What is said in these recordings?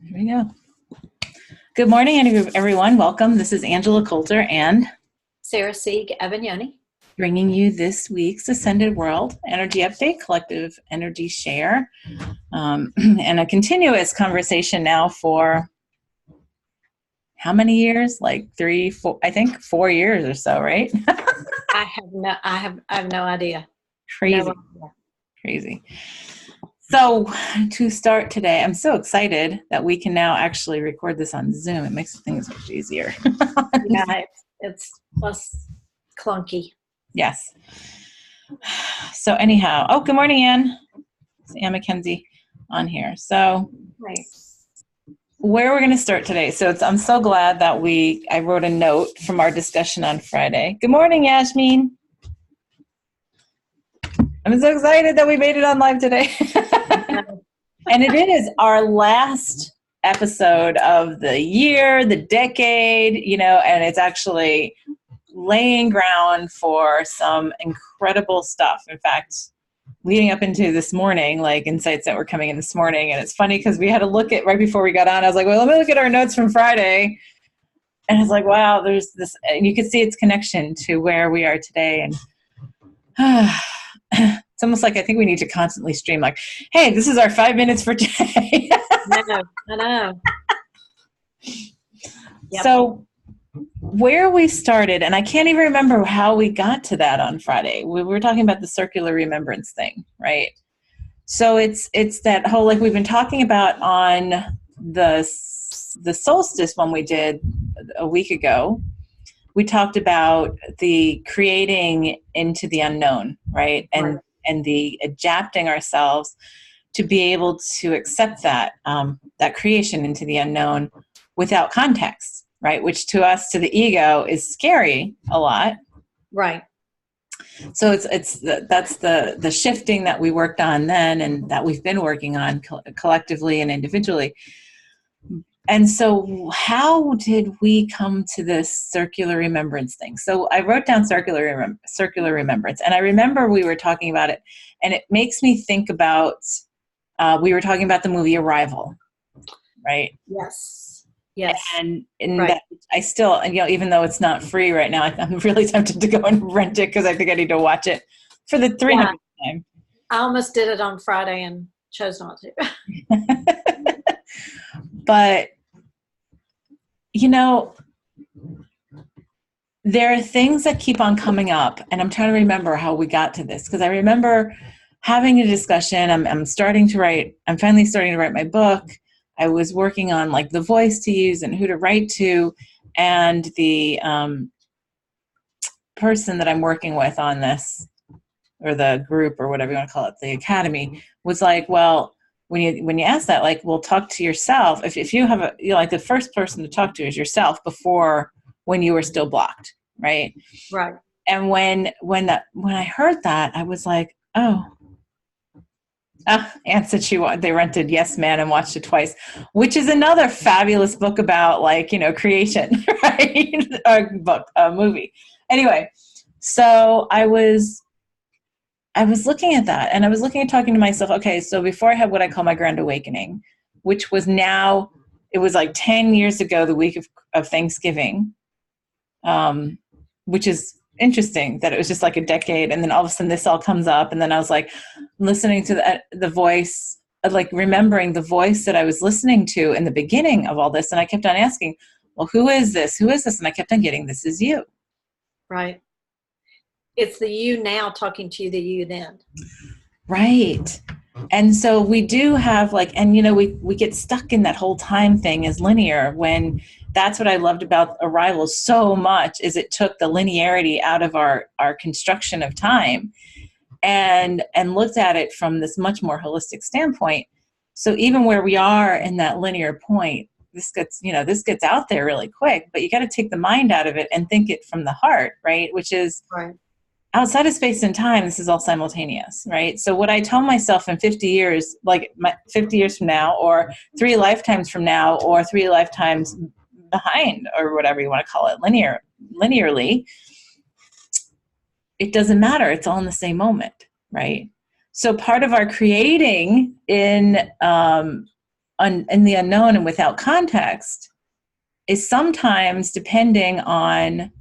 Here we go. Good morning, everyone. Welcome. This is Angela Coulter and Sarah Sieg Avagnoni, bringing you this week's Ascended World Energy Update, Collective Energy Share, and a continuous conversation now for how many years? Like 3, 4, I think 4 years or so, right? I have no idea. Crazy. No idea. Crazy. So to start today, I'm so excited that we can now actually record this on Zoom. It makes things much easier. Yeah, it's less clunky. Yes. So anyhow, good morning, Ann. It's Ann McKenzie on here. So Right. where we're going to start today. So I'm so glad that I wrote a note from our discussion on Friday. Good morning, Yasmin. I'm so excited that we made it on live today. And it is our last episode of the year, the decade, and it's actually laying ground for some incredible stuff. In fact, leading up into this morning, like insights that were coming in this morning. And it's funny because we had to look at right before we got on. I was like, well, let me look at our notes from Friday. And it's like, wow, there's this, and you can see its connection to where we are today. And it's almost like I think we need to constantly stream like, hey, this is our 5 minutes for today. I know. Yep. So where we started, and I can't even remember how we got to that on Friday. We were talking about the circular remembrance thing, right? So it's that whole, like we've been talking about on the solstice one we did a week ago. We talked about the creating into the unknown, right? And the adapting ourselves to be able to accept that creation into the unknown without context, right? Which to us, to the ego, is scary a lot. Right. So that's the shifting that we worked on then, and that we've been working on collectively and individually. And so how did we come to this circular remembrance thing? So I wrote down circular remembrance, and I remember we were talking about it, and it makes me think about, we were talking about the movie Arrival, right? Yes. And right. That I still, even though it's not free right now, I'm really tempted to go and rent it because I think I need to watch it for the 300th time. I almost did it on Friday and chose not to. But, there are things that keep on coming up, and I'm trying to remember how we got to this, because I remember having a discussion. I'm finally starting to write my book. I was working on like the voice to use and who to write to, and the person that I'm working with on this, or the group, or whatever you want to call it, the academy, was like, well, when you ask that, like, well, talk to yourself. If you have like the first person to talk to is yourself when you were still blocked, right? Right. And when I heard that, I was like, oh. Anne said they rented Yes Man and watched it twice, which is another fabulous book about creation, right? A movie. Anyway, so I was looking at that, and I was looking at talking to myself. Okay, so before I had what I call my Grand Awakening, which was it was like 10 years ago, the week of Thanksgiving, which is interesting that it was just like a decade, and then all of a sudden this all comes up, and then I was like listening to the voice, like remembering the voice that I was listening to in the beginning of all this, and I kept on asking, well, who is this? And I kept on getting, this is you. Right. It's the you now talking to the you then. Right. And so we do have we get stuck in that whole time thing as linear, when that's what I loved about Arrival so much, is it took the linearity out of our construction of time and looked at it from this much more holistic standpoint. So even where we are in that linear point, this gets out there really quick, but you got to take the mind out of it and think it from the heart, right? Which is right. Outside of space and time, this is all simultaneous, right? So what I tell myself in 50 years, 50 years from now, or 3 lifetimes from now, or 3 lifetimes behind, or whatever you want to call it, linearly, it doesn't matter. It's all in the same moment, right? So part of our creating in in the unknown and without context is sometimes depending on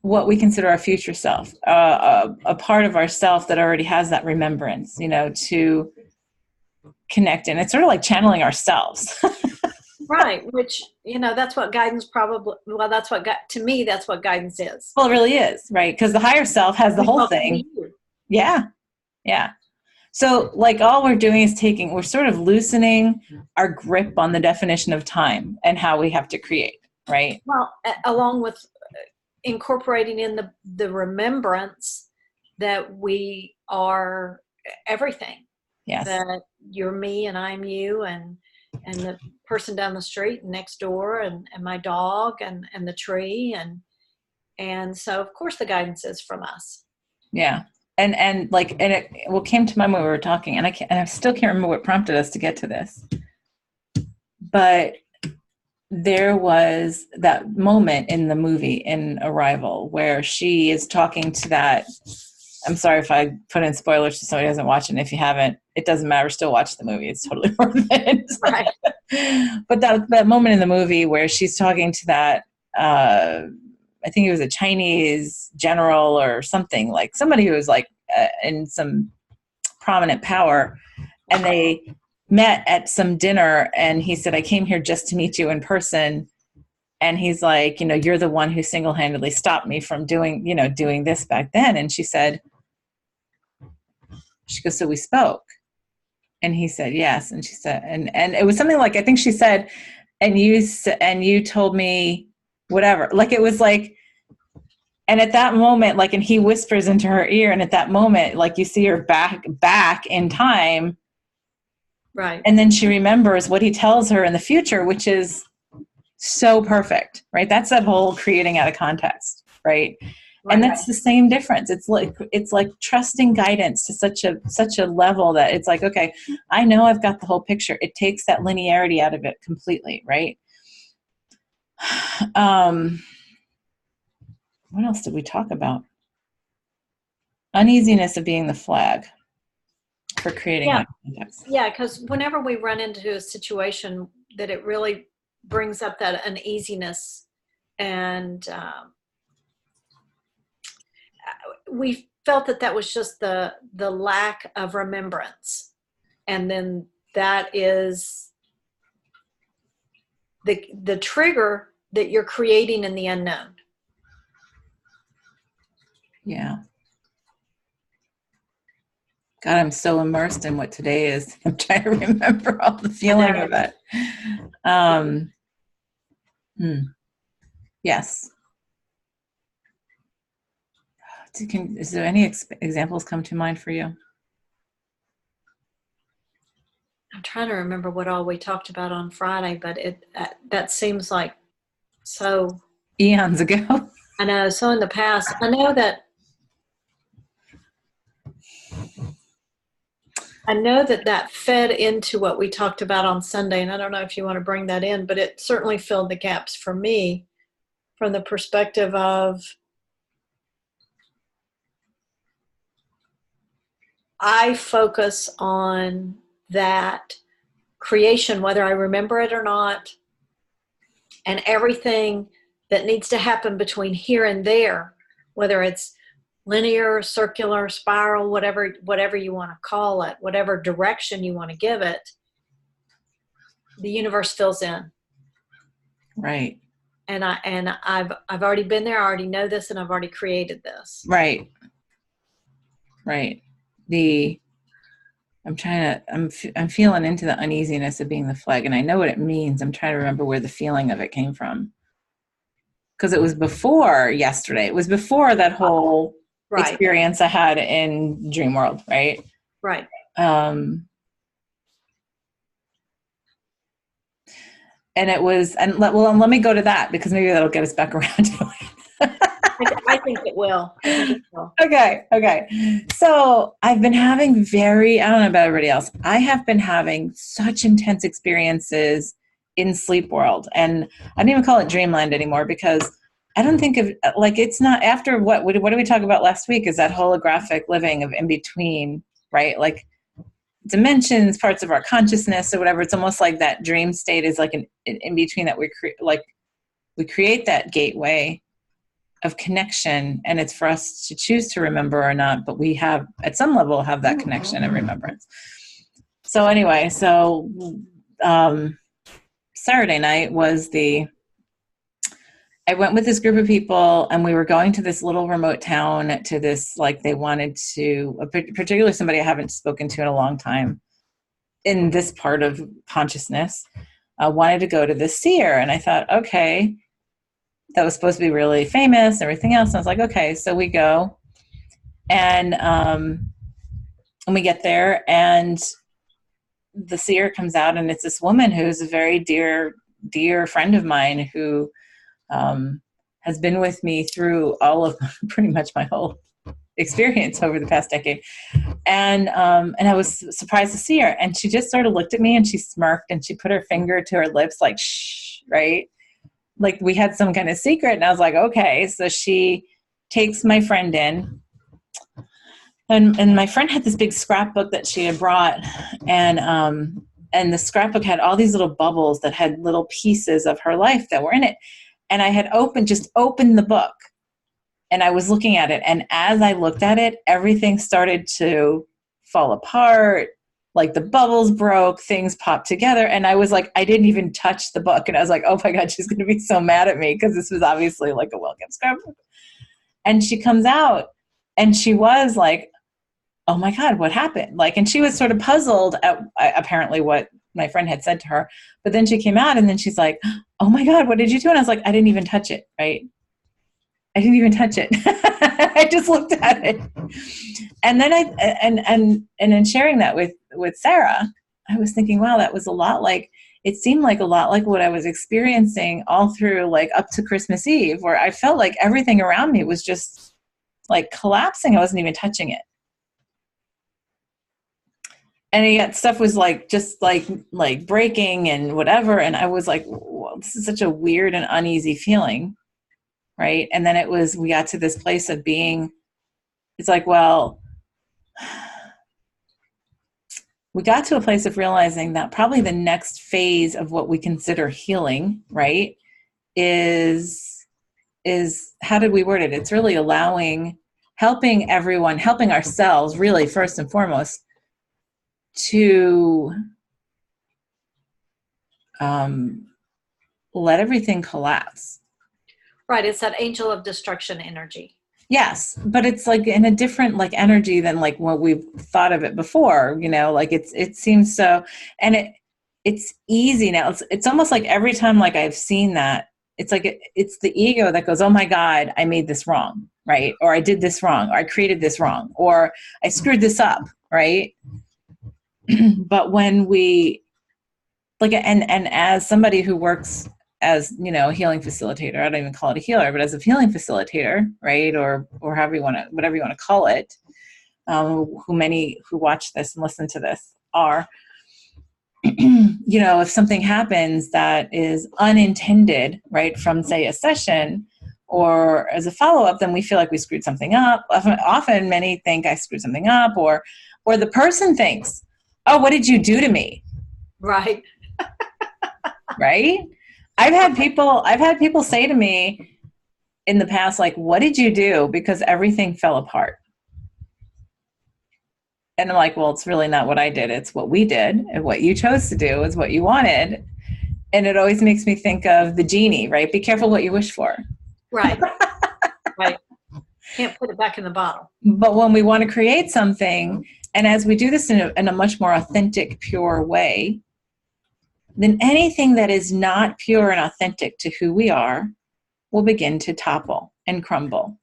what we consider our future self, a part of ourself that already has that remembrance, to connect in. It's sort of like channeling ourselves. Right. Which, that's what guidance to me, that's what guidance is. Well, it really is, right? Because the higher self has the whole thing. Yeah. Yeah. So like all we're doing is we're sort of loosening our grip on the definition of time and how we have to create, right? Well, along with incorporating in the remembrance that we are everything. Yes. That you're me and I'm you and the person down the street and next door and my dog and the tree and so of course the guidance is from us. Yeah. And it came to mind when we were talking, and I still can't remember what prompted us to get to this. But there was that moment in the movie in Arrival where she is talking to that. I'm sorry if I put in spoilers to somebody who hasn't watched it. And if you haven't, it doesn't matter. Still watch the movie. It's totally worth it. Right. But that moment in the movie where she's talking to that, I think it was a Chinese general or something, like somebody who was like in some prominent power, and they met at some dinner, and he said, I came here just to meet you in person. And he's like, you're the one who single-handedly stopped me from doing this back then. And she goes, so we spoke. And he said, yes. And she said, and it was something like, I think she said, and you told me whatever. Like, it was like, and at that moment, like, and he whispers into her ear. And at that moment, like, you see her back in time. Right. And then she remembers what he tells her in the future, which is so perfect, right? That's that whole creating out of context, right? And that's the same difference. It's like trusting guidance to such a level that it's like, okay, I know I've got the whole picture. It takes that linearity out of it completely, right? What else did we talk about? Uneasiness of being the flag for creating out of context. Yeah, because whenever we run into a situation that it really brings up that uneasiness, and we felt that was just the lack of remembrance, and then that is the trigger that you're creating in the unknown. Yeah. God, I'm so immersed in what today is. I'm trying to remember all the feeling of it. Yes. Is there any examples come to mind for you? I'm trying to remember what all we talked about on Friday, but that seems like so eons ago. I know. So in the past, I know that fed into what we talked about on Sunday, and I don't know if you want to bring that in, but it certainly filled the gaps for me from the perspective of I focus on that creation, whether I remember it or not, and everything that needs to happen between here and there, whether it's linear, circular, spiral, whatever you want to call it, whatever direction you want to give it, the universe fills in. Right. And I've already been there. I already know this, and I've already created this. Right. Right. I'm feeling into the uneasiness of being the flag, and I know what it means. I'm trying to remember where the feeling of it came from. Because it was before yesterday. It was before that whole experience I had in Dream World, right? Right. And it was, let me go to that, because maybe that'll get us back around to it. I think it will. Okay. So I've been having I don't know about everybody else, I have been having such intense experiences in sleep world. And I don't even call it dreamland anymore, because I don't think of, like, it's not after what did we talk about last week, is that holographic living of in between, right? Like dimensions, parts of our consciousness or whatever. It's almost like that dream state is like an in between that we create that gateway of connection, and it's for us to choose to remember or not, but we have at some level have that connection and remembrance. So anyway, Saturday night was I went with this group of people, and we were going to this little remote town to this, like they wanted to, particularly somebody I haven't spoken to in a long time in this part of consciousness, wanted to go to this seer. And I thought, okay, that was supposed to be really famous and everything else. And I was like, okay, so we go and we get there, and the seer comes out, and it's this woman who's a very dear friend of mine who has been with me through all of pretty much my whole experience over the past decade. And I was surprised to see her. And she just sort of looked at me and she smirked and she put her finger to her lips like, shh, right? Like we had some kind of secret. And I was like, okay. So she takes my friend in. And my friend had this big scrapbook that she had brought. And the scrapbook had all these little bubbles that had little pieces of her life that were in it. And I had just opened the book, and I was looking at it. And as I looked at it, everything started to fall apart. Like the bubbles broke, things popped together. And I was like, I didn't even touch the book. And I was like, oh my God, she's going to be so mad at me, because this was obviously like a well-kept scrapbook. And she comes out and she was like, oh my God, what happened? Like, and she was sort of puzzled at apparently what my friend had said to her. But then she came out and then she's like, oh my God, what did you do? And I was like, I didn't even touch it, right? I didn't even touch it. I just looked at it. And then and in sharing that with Sarah, I was thinking, wow, that was it seemed like a lot like what I was experiencing all through, like up to Christmas Eve, where I felt like everything around me was just like collapsing. I wasn't even touching it. And yet stuff was like, just like breaking and whatever. And I was like, well, this is such a weird and uneasy feeling. Right. And then we got to this place of being, it's like, well, we got to a place of realizing that probably the next phase of what we consider healing, right, is how did we word it? It's really helping everyone, helping ourselves, really, first and foremost, to let everything collapse. Right. It's that angel of destruction energy. Yes, but it's like in a different like energy than like what we've thought of it before, like it seems so, and it's easy now. It's almost like every time like I've seen that, it's like it's the ego that goes, oh my God, I made this wrong, right? Or I did this wrong, or I created this wrong, or I screwed this up, right? But when we and as somebody who works as, a healing facilitator, I don't even call it a healer, but as a healing facilitator, right? Or whatever you want to call it, who watch this and listen to this are, if something happens that is unintended, right, from say a session or as a follow-up, then we feel like we screwed something up. Often many think I screwed something up, or the person thinks, oh, what did you do to me? Right. Right. I've had people say to me in the past, like, what did you do? Because everything fell apart. And I'm like, well, it's really not what I did. It's what we did. And what you chose to do is what you wanted. And it always makes me think of the genie, right? Be careful what you wish for. Right. Right. Can't put it back in the bottle. But when we want to create something, and as we do this in a much more authentic, pure way, then anything that is not pure and authentic to who we are will begin to topple and crumble.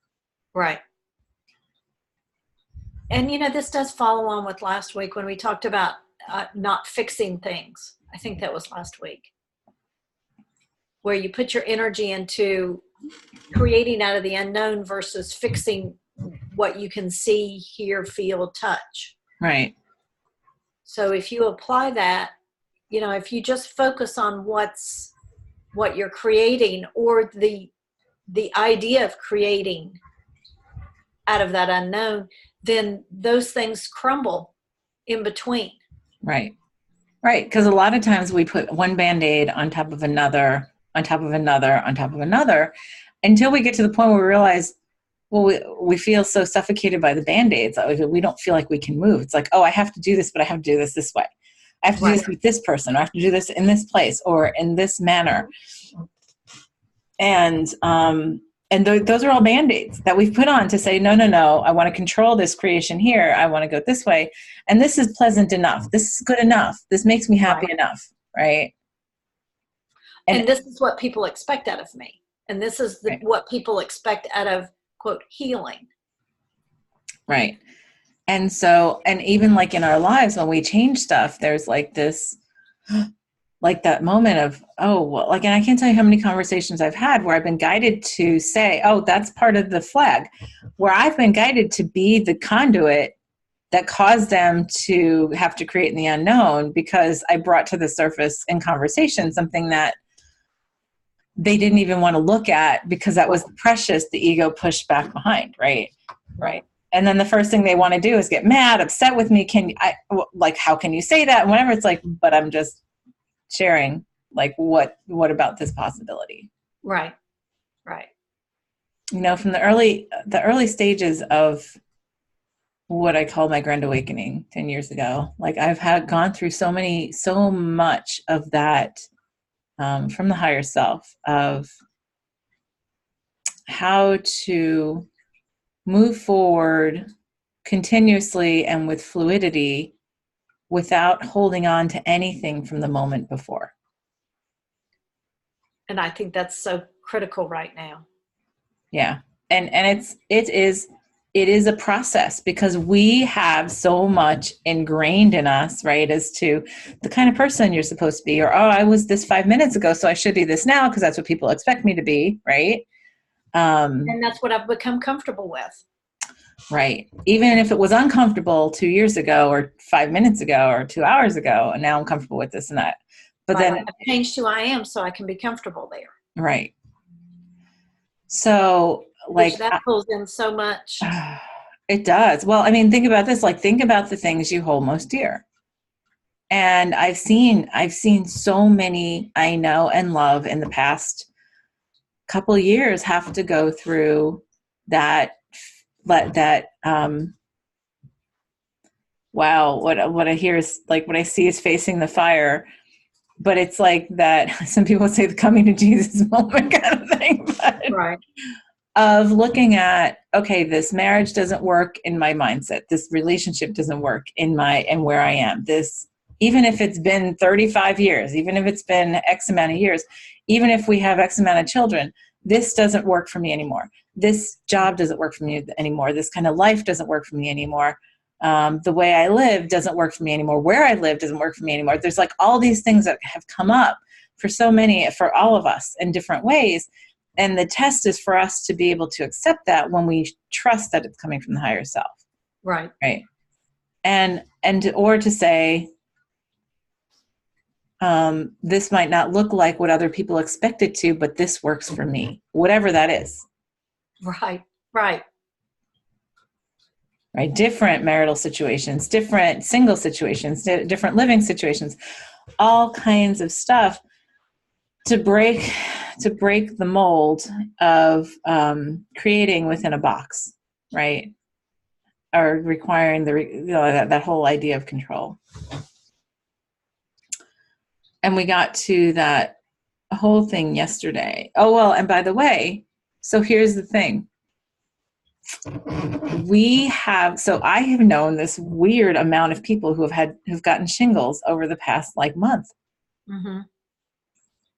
Right. And, this does follow on with last week when we talked about not fixing things. I think that was last week, where you put your energy into creating out of the unknown versus fixing what you can see, hear, feel, touch. Right. So if you apply that, if you just focus on what you're creating, or the idea of creating out of that unknown, then those things crumble in between. Right. Right. Because a lot of times we put one Band-Aid on top of another, on top of another, on top of another, until we get to the point where we realize, well, we feel so suffocated by the Band-Aids that we don't feel like we can move. It's like, oh, I have to do this, but I have to do this way. I have to do this with this person, or I have to do this in this place or in this manner. And those are all Band-Aids that we've put on to say, no, I want to control this creation here. I want to go this way. And this is pleasant enough. This is good enough. This makes me happy enough. Right. And this is what people expect out of me. And this is what people expect out of, quote, healing. Right. And so, and even like in our lives, when we change stuff, there's like this, like that moment of, oh, well, like, and I can't tell you how many conversations I've had where I've been guided to say, oh, that's part of the flag, where I've been guided to be the conduit that caused them to have to create in the unknown, because I brought to the surface in conversation something that they didn't even want to look at because that was precious. The ego pushed back behind. Right. Right. And then the first thing they want to do is get mad, upset with me. How can you say that? And whatever. It's like, but I'm just sharing, like, what about this possibility? Right. Right. You know, from the early stages of what I call my grand awakening 10 years ago, like I've gone through so much of that, from the higher self, of how to move forward continuously and with fluidity without holding on to anything from the moment before. And I think that's so critical right now. Yeah. And it is a process, because we have so much ingrained in us, right, as to the kind of person you're supposed to be, or, oh, I was this 5 minutes ago, so I should be this now because that's what people expect me to be, right? And that's what I've become comfortable with. Right. Even if it was uncomfortable 2 years ago or 5 minutes ago or 2 hours ago, and now I'm comfortable with this and that. But then I've changed who I am so I can be comfortable there. Right. So, like, that pulls in so much. It does. Well, I mean, think about this. Like, think about the things you hold most dear. And I've seen so many I know and love in the past couple of years have to go through that. Wow, what I hear is, like, what I see is facing the fire. But it's like that, some people say the coming to Jesus moment kind of thing. But, right. Of looking at, okay, this marriage doesn't work in my mindset. This relationship doesn't work in where I am. This, even if it's been 35 years, even if it's been X amount of years, even if we have X amount of children, this doesn't work for me anymore. This job doesn't work for me anymore. This kind of life doesn't work for me anymore. The way I live doesn't work for me anymore. Where I live doesn't work for me anymore. There's like all these things that have come up for all of us in different ways. And the test is for us to be able to accept that when we trust that it's coming from the higher self. Right. Right. Or to say, this might not look like what other people expect it to, but this works for me, whatever that is. Right. Right. Right. Different marital situations, different single situations, different living situations, all kinds of stuff to break the mold of creating within a box, right? Or requiring that whole idea of control. And we got to that whole thing yesterday. Oh, well, and by the way, so here's the thing. I have known this weird amount of people who've gotten shingles over the past month. Mm-hmm.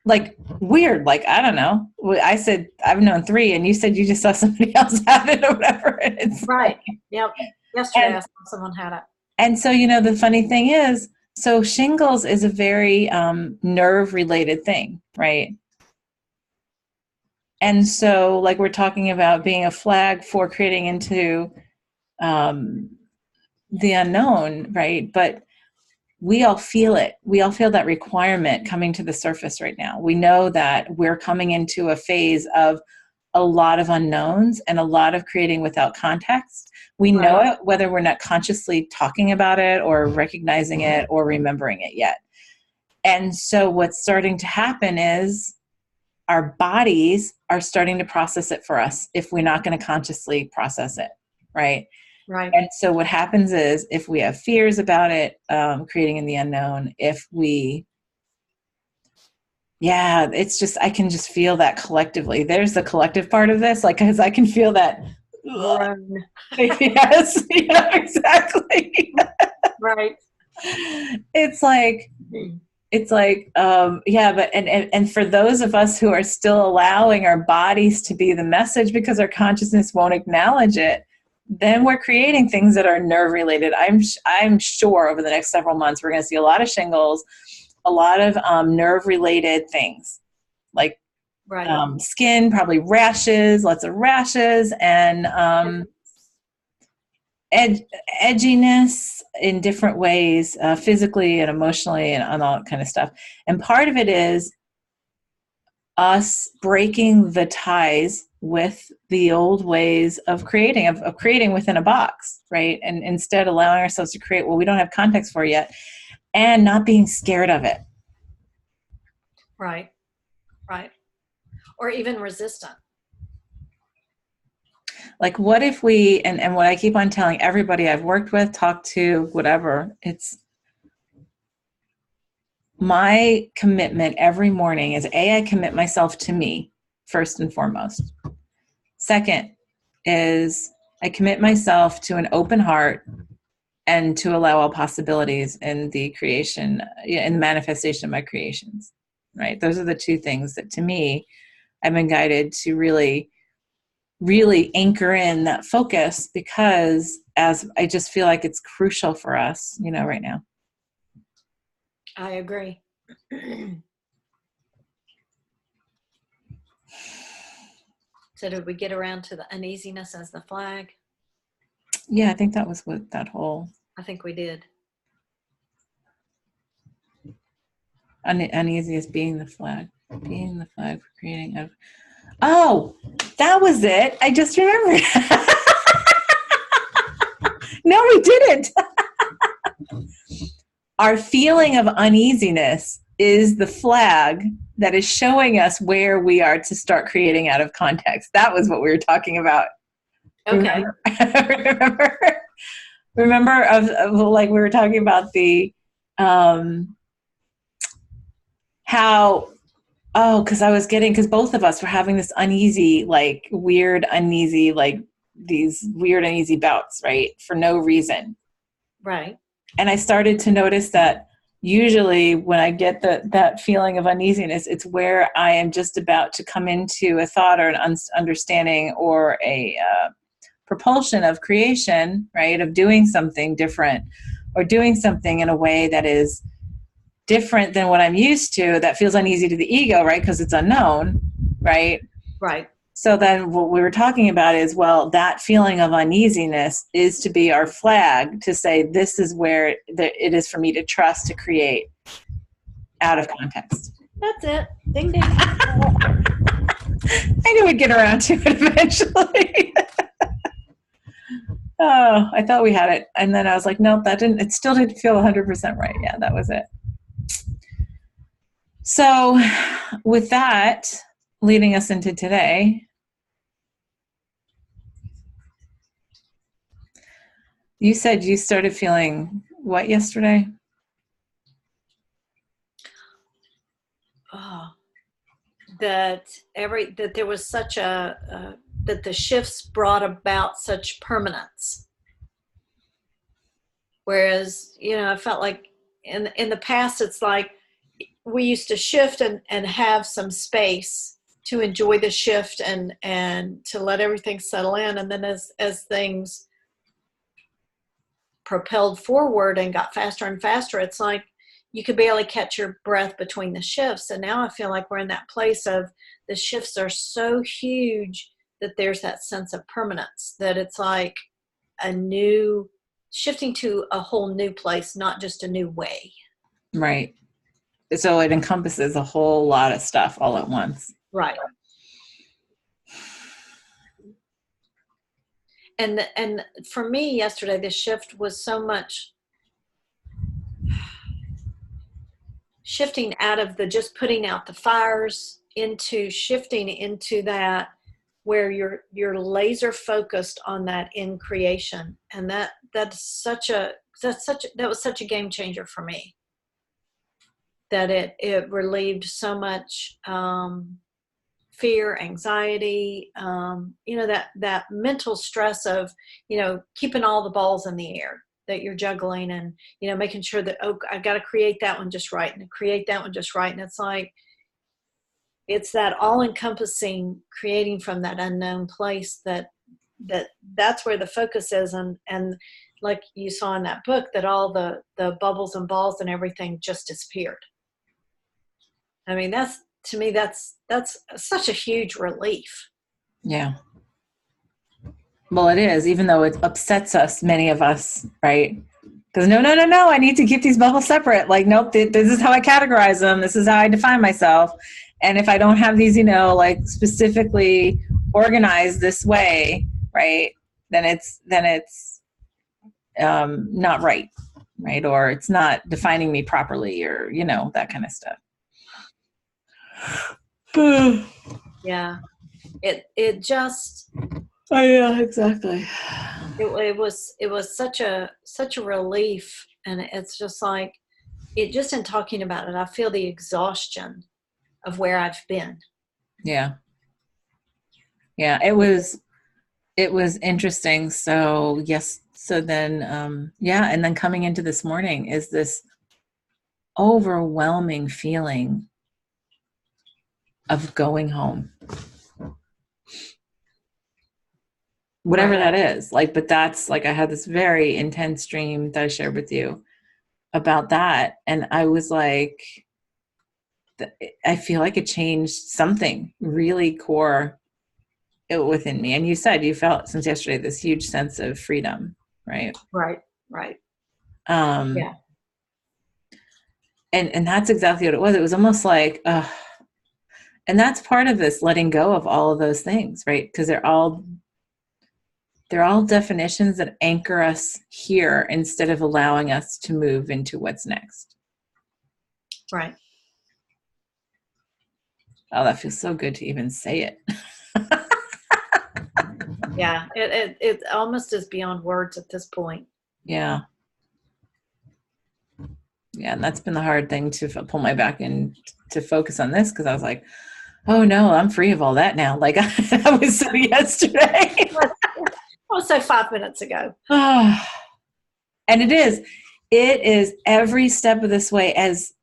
Like weird, like, I don't know. I said I've known 3, and you said you just saw somebody else have it or whatever. It's right. Yep. Yesterday I saw someone had it. And so, the funny thing is, so shingles is a very nerve related thing, right? And so, like, we're talking about being a flag for creating into the unknown, right? But we all feel it. We all feel that requirement coming to the surface right now. We know that we're coming into a phase of, a lot of unknowns and a lot of creating without context. We know it whether we're not consciously talking about it or recognizing it or remembering it yet. And so what's starting to happen is our bodies are starting to process it for us if we're not going to consciously process it, right? Right. And so what happens is if we have fears about it, creating in the unknown, if we, yeah, it's just, I can just feel that collectively. There's the collective part of this, like, because I can feel that. Run. Yes, yeah, exactly. Right. It's like, yeah, but and for those of us who are still allowing our bodies to be the message because our consciousness won't acknowledge it, then we're creating things that are nerve related. I'm sure over the next several months we're going to see a lot of shingles, a lot of nerve related things like skin, probably rashes, lots of rashes, and edginess in different ways, physically and emotionally and all that kind of stuff. And part of it is us breaking the ties with the old ways of creating, of creating within a box, right? And instead allowing ourselves to create what we don't have context for yet and not being scared of it. Right. Right. Or even resistant. Like what if we, and what I keep on telling everybody I've worked with, talked to, whatever, it's my commitment every morning is I commit myself to me first and foremost. Second is I commit myself to an open heart and to allow all possibilities in the creation, in the manifestation of my creations, right? Those are the two things that to me, I've been guided to really, really anchor in that focus because as I just feel like it's crucial for us, right now. I agree. So did we get around to the uneasiness as the flag? Yeah, I think that was what that whole... I think we did. Uneasy as being the flag for creating. Oh, that was it. I just remembered. No, we didn't. Our feeling of uneasiness is the flag that is showing us where we are to start creating out of context. That was what we were talking about. Okay. Remember of like we were talking about the how, because both of us were having this uneasy, like weird uneasy, like these weird uneasy bouts, right? For no reason. Right. And I started to notice that usually when I get that feeling of uneasiness, it's where I am just about to come into a thought or an understanding or a propulsion of creation, right? Of doing something different or doing something in a way that is different than what I'm used to, that feels uneasy to the ego, right? Because it's unknown, right? Right. So then what we were talking about is, well, that feeling of uneasiness is to be our flag to say, this is where it is for me to trust to create out of context. That's it. Ding, ding. I knew we'd get around to it eventually. Oh, I thought we had it. And then I was like, nope, it still didn't feel 100% right. Yeah, that was it. So with that leading us into today, you said you started feeling what yesterday? Oh, that there was such that the shifts brought about such permanence. Whereas, I felt like in the past, it's like we used to shift and have some space to enjoy the shift and to let everything settle in. And then as things propelled forward and got faster and faster, it's like you could barely catch your breath between the shifts. And now I feel like we're in that place of the shifts are so huge that there's that sense of permanence, that it's like shifting to a whole new place, not just a new way. Right. So it encompasses a whole lot of stuff all at once. Right. And for me yesterday, the shift was so much shifting out of the just putting out the fires into shifting into that where you're laser focused on that in creation. And that was such a game changer for me, that it relieved so much fear, anxiety, that mental stress of, keeping all the balls in the air that you're juggling, and, making sure that, oh, I got to create that one just right and create that one just right. And it's like, it's that all encompassing creating from that unknown place that's where the focus is. And like you saw in that book, that all the bubbles and balls and everything just disappeared. I mean, to me, that's such a huge relief. Yeah. Well, it is, even though it upsets us, many of us, right? Because no, I need to keep these bubbles separate. Like, nope, this is how I categorize them. This is how I define myself. And if I don't have these, like specifically organized this way, right, then it's not right, or it's not defining me properly, or that kind of stuff. Yeah, it just. Oh yeah, exactly. It was such a relief, and it's just like, it just in talking about it, I feel the exhaustion of where I've been. Yeah. It was interesting. So yes. So then, and then coming into this morning is this overwhelming feeling of going home. Whatever that is, like, but that's like, I had this very intense dream that I shared with you about that. And I was like, I feel like it changed something really core within me. And you said you felt since yesterday this huge sense of freedom, right? Right. Yeah. And that's exactly what it was. It was almost like, and that's part of this letting go of all of those things, right? Because they're all definitions that anchor us here instead of allowing us to move into what's next. Right. Oh, that feels so good to even say it. Yeah, it almost is beyond words at this point. Yeah. Yeah, and that's been the hard thing to pull my back in to focus on this, because I was like, oh no, I'm free of all that now. Like I was so yesterday. I was so 5 minutes ago. And it is every step of this way, as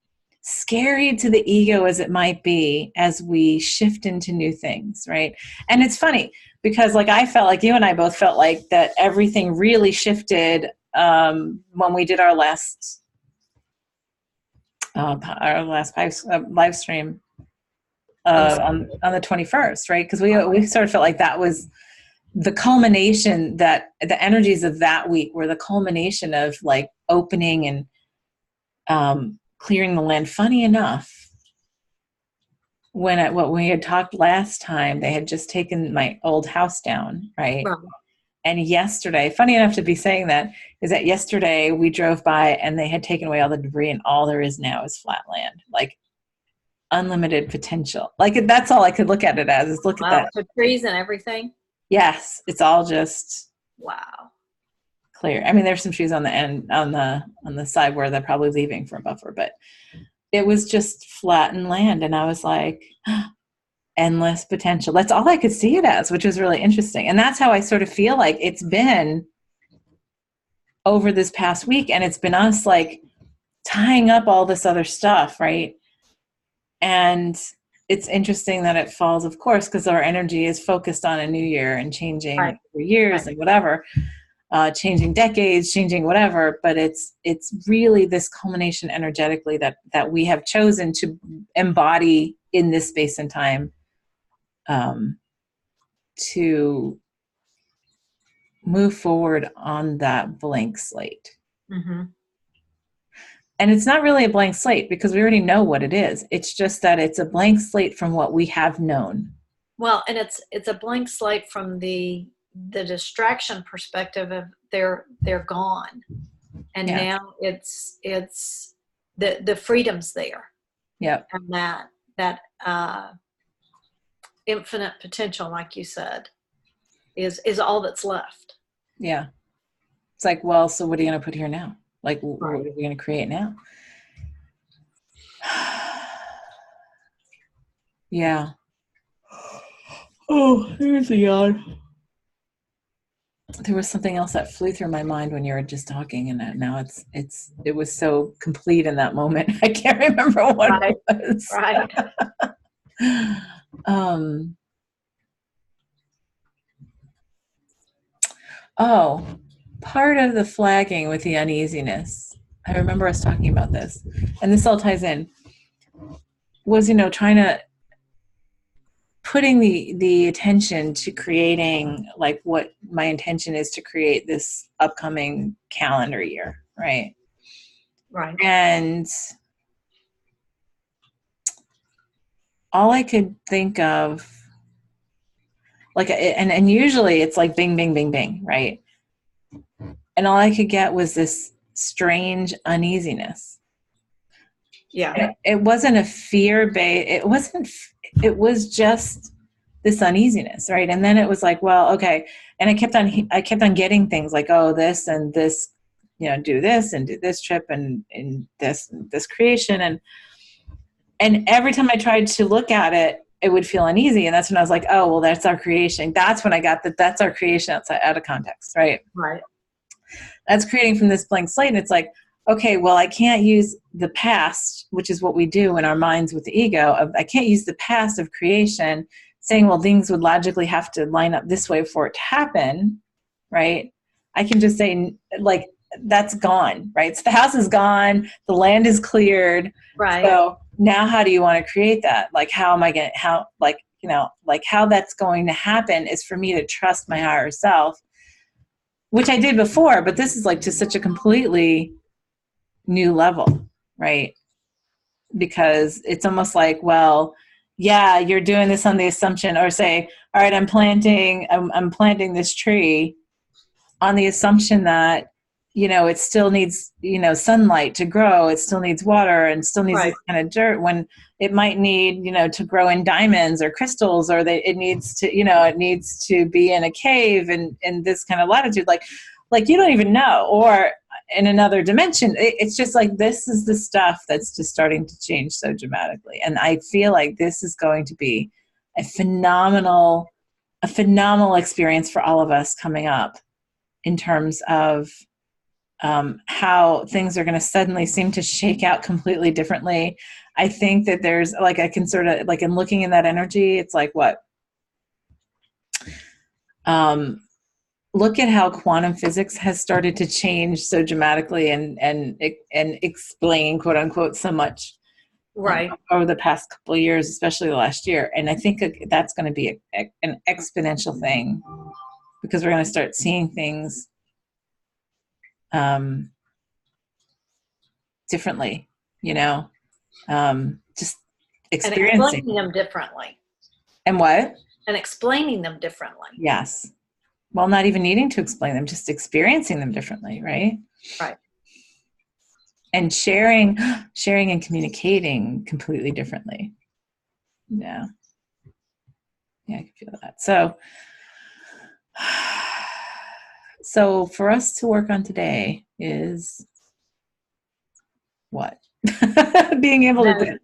scary to the ego as it might be, as we shift into new things, right? And it's funny because, like, I felt like you and I both felt like that everything really shifted when we did our last live stream on the 21st, right? Because we sort of felt like that was the culmination, that the energies of that week were the culmination of like opening and clearing the land. Funny enough, when we had talked last time, they had just taken my old house down, right? And yesterday, funny enough to be saying that, is that yesterday we drove by and they had taken away all the debris, and all there is now is flat land, like unlimited potential. Like, that's all I could look at it as, is look at that. The trees and everything. Yes, it's all just clear. I mean, there's some trees on the end, on the side where they're probably leaving for a buffer, but it was just flattened land, and I was like, endless potential. That's all I could see it as, which was really interesting. And that's how I sort of feel like it's been over this past week. And it's been us like tying up all this other stuff, right? And it's interesting that it falls, of course, because our energy is focused on a new year and changing years and whatever, changing decades, changing whatever. But it's really this culmination energetically that we have chosen to embody in this space and time, to move forward on that blank slate. Mm-hmm. And it's not really a blank slate because we already know what it is. It's just that it's a blank slate from what we have known. Well, and it's a blank slate from the the distraction perspective of they're gone, and Yeah. now it's the freedom's there, Yep. and that infinite potential, like you said, is all that's left. Yeah. It's like, well, so what are you going to put here now? Like, Right. what are we going to create now? Yeah. Oh, there's a yawn. There was something else that flew through my mind when you were just talking, and now it was so complete in that moment. I can't remember what it was. Right. Oh, part of the flagging with the uneasiness, I remember us talking about this, and this all ties in, was, trying to putting the attention to creating, like, what my intention is to create this upcoming calendar year, right? Right. And all I could think of, like, and usually it's like bing, bing, bing, bing, right? And all I could get was this strange uneasiness. Yeah. It wasn't a fear-based, it was just this uneasiness, right? And then it was like, well, okay. And I kept on getting things like, oh, this and this, do this and do this trip and this creation. And every time I tried to look at it, it would feel uneasy. And that's when I was like, oh, well, that's our creation. That's when I got that's our creation out of context, right? Right. That's creating from this blank slate. And it's like, okay, well, I can't use the past, which is what we do in our minds with the ego. I can't use the past of creation saying, well, things would logically have to line up this way for it to happen, right? I can just say, like, that's gone, right? So the house is gone, the land is cleared. Right. So now how do you want to create that? Like, how am I going to, how that's going to happen is for me to trust my higher self, which I did before, but this is like to such a completely new level, right? Because it's almost like, well, yeah, you're doing this on the assumption, or say, all right, I'm planting this tree on the assumption that, it still needs, sunlight to grow. It still needs water and still needs this kind of dirt, when it might need, to grow in diamonds or crystals, or it needs to be in a cave and in this kind of latitude. Like you don't even know, or in another dimension. It's just like, this is the stuff that's just starting to change so dramatically. And I feel like this is going to be a phenomenal experience for all of us coming up, in terms of how things are going to suddenly seem to shake out completely differently. I think that there's, like, I can sort of, like, in looking in that energy, it's like, what? Look at how quantum physics has started to change so dramatically and explain, quote unquote, so much, right, over the past couple of years, especially the last year. And I think that's going to be an exponential thing, because we're going to start seeing things differently, just experiencing. And explaining them differently. And what? And explaining them differently. Yes. Well, not even needing to explain them, just experiencing them differently, right? Right. And sharing and communicating completely differently. Yeah. Yeah, I can feel that. So for us to work on today is what? Being able to do.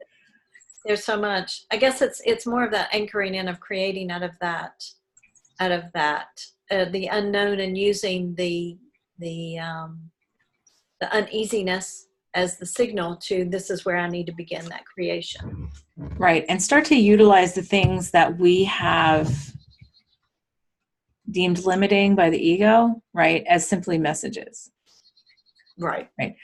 There's so much. I guess it's more of that anchoring in of creating out of that, the unknown, and using the uneasiness as the signal to, this is where I need to begin that creation. Right. And start to utilize the things that we have deemed limiting by the ego, right, as simply messages. Right. Right.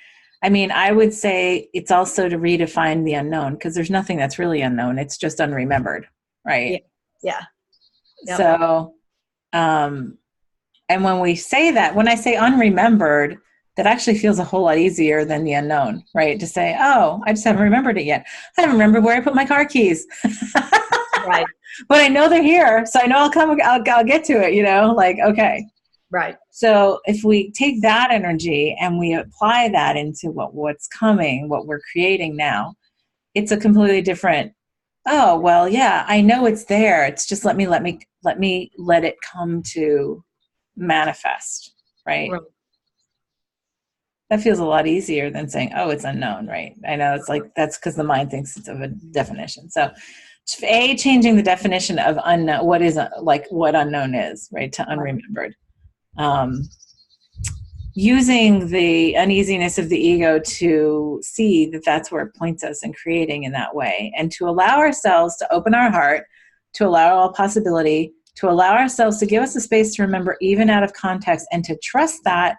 I mean, I would say it's also to redefine the unknown, because there's nothing that's really unknown. It's just unremembered. Right. Yeah. Yep. So, and when we say that, when I say unremembered, that actually feels a whole lot easier than the unknown, right? To say, oh, I just haven't remembered it yet. I haven't remembered where I put my car keys. Right. But I know they're here, so I know I'll get to it, like, okay. Right. So if we take that energy and we apply that into what's coming, what we're creating now, it's a completely different, oh, well, yeah, I know it's there. It's just let it come to manifest, right? Right. That feels a lot easier than saying, oh, it's unknown, right? I know it's like, that's because the mind thinks it's of a definition. So changing the definition of unknown, what unknown is, right, to unremembered. Using the uneasiness of the ego to see that that's where it points us, and creating in that way, and to allow ourselves to open our heart, to allow all possibility, to allow ourselves to give us the space to remember even out of context, and to trust that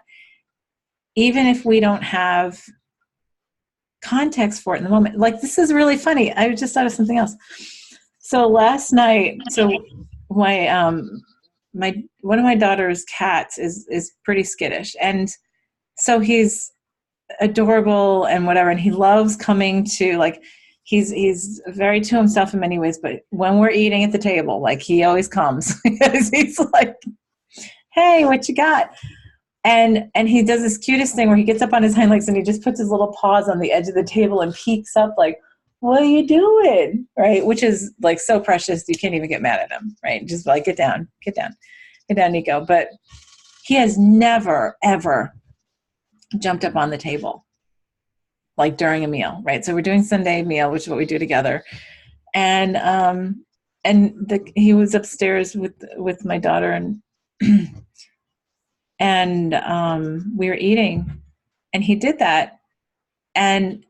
even if we don't have context for it in the moment. Like, this is really funny. I just thought of something else. So last night, my one of my daughter's cats is pretty skittish, and so he's adorable and whatever, and he loves coming to, like, he's very to himself in many ways, but when we're eating at the table, like, he always comes because he's like, hey, what you got? And he does this cutest thing where he gets up on his hind legs and he just puts his little paws on the edge of the table and peeks up like, what are you doing? Right? Which is like so precious. You can't even get mad at him, right? Just like, get down, Nico. But he has never, ever jumped up on the table, like during a meal, right? So we're doing Sunday meal, which is what we do together. And he was upstairs with my daughter, and we were eating, and he did that, and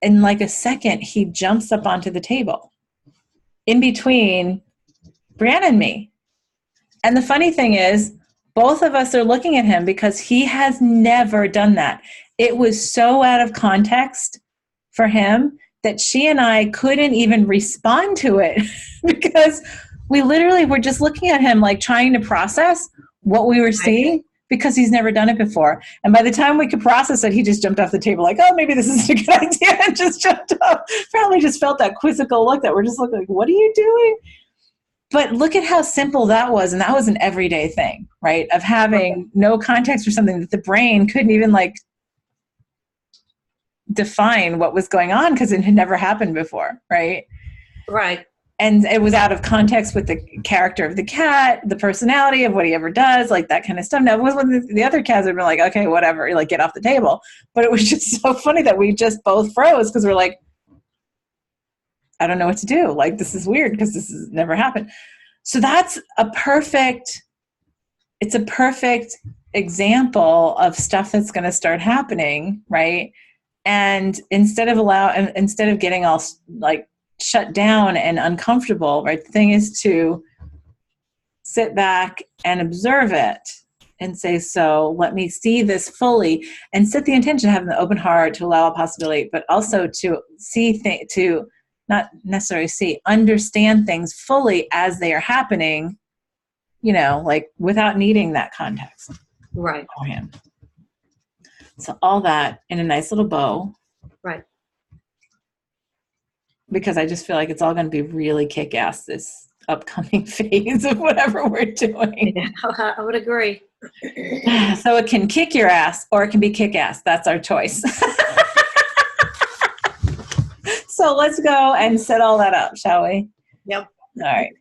in like a second he jumps up onto the table in between Brianna and me. And the funny thing is, both of us are looking at him because he has never done that. It was so out of context for him that she and I couldn't even respond to it because we literally were just looking at him, like, trying to process what we were seeing, because he's never done it before. And by the time we could process it, he just jumped off the table like, oh, maybe this is a good idea, and just jumped up. Probably just felt that quizzical look that we're just looking like, what are you doing? But look at how simple that was. And that was an everyday thing, right? Of having no context for something that the brain couldn't even like define what was going on because it had never happened before, right? Right. And it was out of context with the character of the cat, the personality of what he ever does, like that kind of stuff. Now, it was when the other cats had been like, okay, whatever, like, get off the table. But it was just so funny that we just both froze because we're like, I don't know what to do. Like, this is weird because this has never happened. So it's a perfect example of stuff that's going to start happening, right? And instead of getting all like shut down and uncomfortable, right? The thing is to sit back and observe it and say, so let me see this fully, and set the intention, having the open heart to allow a possibility, but also to to not necessarily see, understand things fully as they are happening, like without needing that context. Right. Beforehand. So all that in a nice little bow. Right. Because I just feel like it's all going to be really kick-ass this upcoming phase of whatever we're doing. Yeah, I would agree. So it can kick your ass or it can be kick-ass. That's our choice. So let's go and set all that up, shall we? Yep. All right.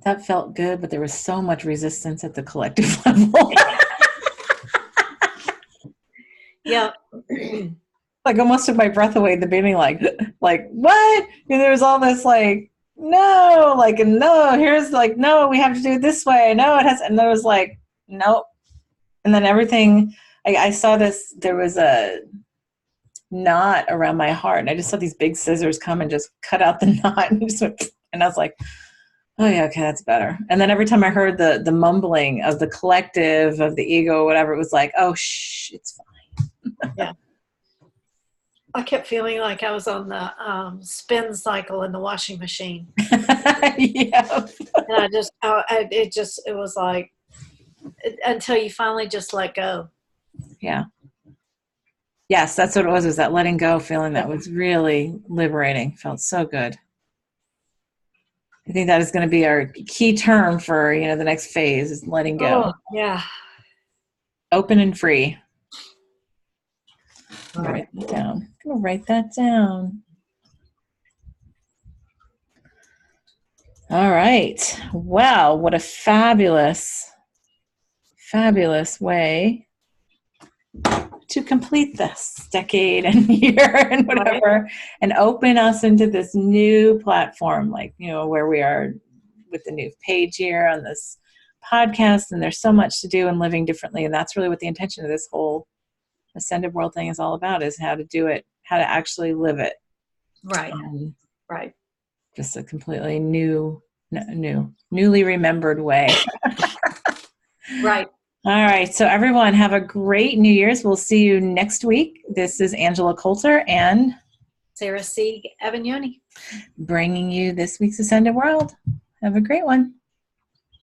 that felt good, but there was so much resistance at the collective level. Yeah. Like almost took my breath away at the beginning, like what? And there was all this like, no, like, no, here's like, no, we have to do it this way. No, it has, and there was like, nope. And then everything, I saw this, there was a knot around my heart, and I just saw these big scissors come and just cut out the knot, and just went, and I was like, oh yeah, okay, that's better. And then every time I heard the mumbling of the collective, of the ego, or whatever, it was like, oh, shh, it's fine. Yeah. I kept feeling like I was on the spin cycle in the washing machine. Yeah. And it was like, until you finally just let go. Yeah. Yes, that's what it was that letting go feeling that was really liberating. Felt so good. I think that is going to be our key term for, the next phase is letting go. Oh, yeah. Open and free. All right. Write that down. I'm going to write that down. All right. Wow, what a fabulous way to complete this decade and year and whatever, and open us into this new platform, like, where we are with the new page here on this podcast. And there's so much to do in living differently. And that's really what the intention of this whole Ascended World thing is all about, is how to do it, how to actually live it. Right. Right. Just a completely newly remembered way. Right. All right. So everyone have a great New Year's. We'll see you next week. This is Angela Coulter and Sarah C. Avagnoni, bringing you this week's Ascended World. Have a great one.